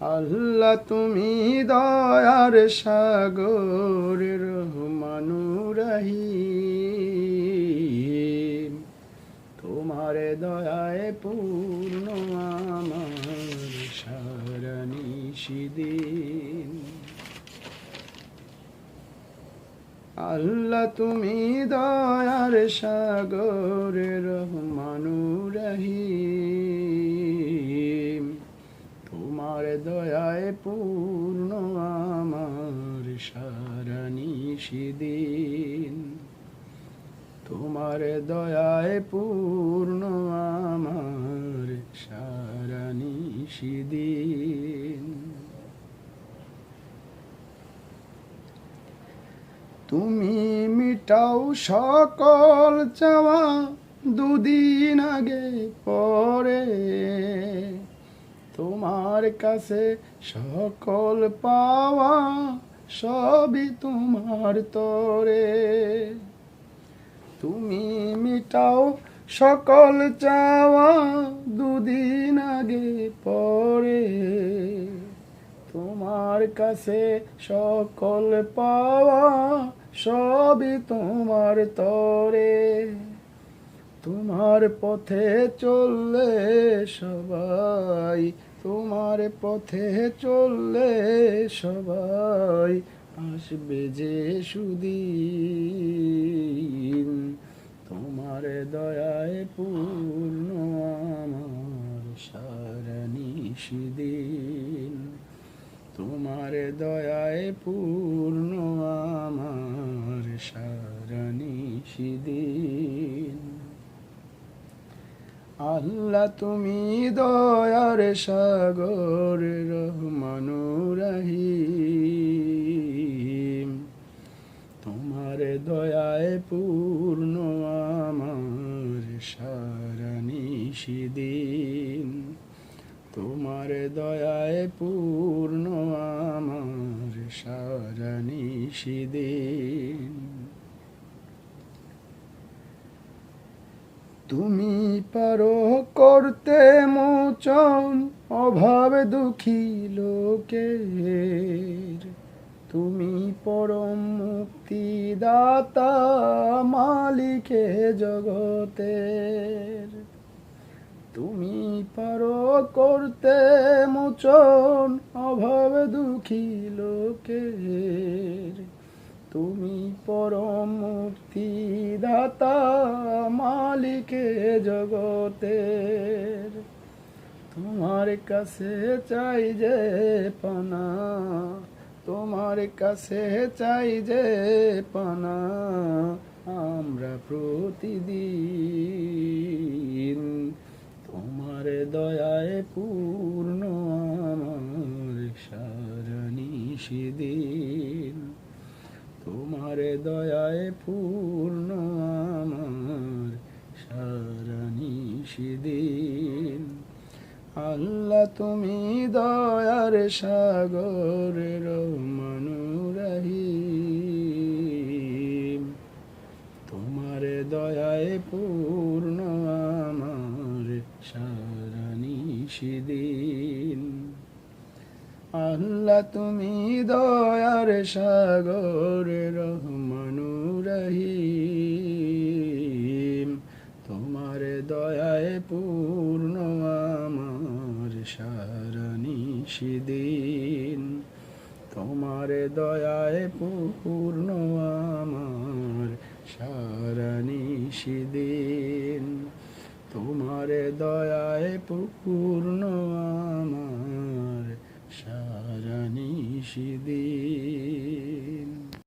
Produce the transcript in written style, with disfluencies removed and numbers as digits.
আল্লাহ তুমি দয়ার সাগর রহমানুর রহিম, তোমার দয়ায় পূর্ণ আমার সারা নিশিদিন। আল্লাহ তুমি দয়ার সাগর রহমানুর রহিম, তোমার দয়ায় পূর্ণ আমার সারা নিশিদিন। তোমার দয়ায় পূর্ণ আমার সারা নিশিদিন। তুমি মিটাও সকল চাওয়া দুদিন আগে পরে, তোমার কাছে সকল পাওয়া সবই তোমার তরে। তুমি মিটাও সকল চাওয়া দুদিন আগে পরে, তোমার কাছে সকল পাওয়া সবই তোমার তরে। তোমার পথে চললে সবাই, তোমার পথে চললে সবাই আসবে যে সুদিন। তোমার দয়ায় পূর্ণ আমার সারা নিশিদিন। তোমার দয়ায় পূর্ণ আমার সারা নিশিদিন। আল্লাহ তুমি দয়ার সাগর রহমানুর রহিম, তোমার দয়ায় পূর্ণ আমার সারা নিশিদিন। তোমার দয়ায় পূর্ণ আমার সারা নিশিদিন। তুমি পারো করতে মোচন অভাব দুঃখী লোকের, তুমি পরম মুক্তিদাতা মালিকে জগতের। তুমি পারো করতে মোচন অভাব দুঃখী লোকের, তুমি পরম মুক্তিদাতা মালিকে জগতের। তোমার কাছে চাই যে পানা, তোমার কাছে চাই যে পানা আমরা প্রতিদিন। তোমার দয়ায় পূর্ণ আমার সারা নিশিদিন। তোমার দয়ায় পূর্ণ আমার সারা নিশিদিন। আল্লাহ তুমি দয়ার সাগর রহমানুর রহিম, তোমার দয়ায় পূর্ণ আমার সারা নিশিদিন। আল্লাহ তুমি দয়ার সাগর রহমানুর রহিম, তোমার দয়ায় পূর্ণ আমার সারা নিশিদিন। তোমার দয়ায় পূর্ণ আমার সারা নিশিদিন। তোমার দয়ায় পূর্ণ আমার সারা নিশিদিন।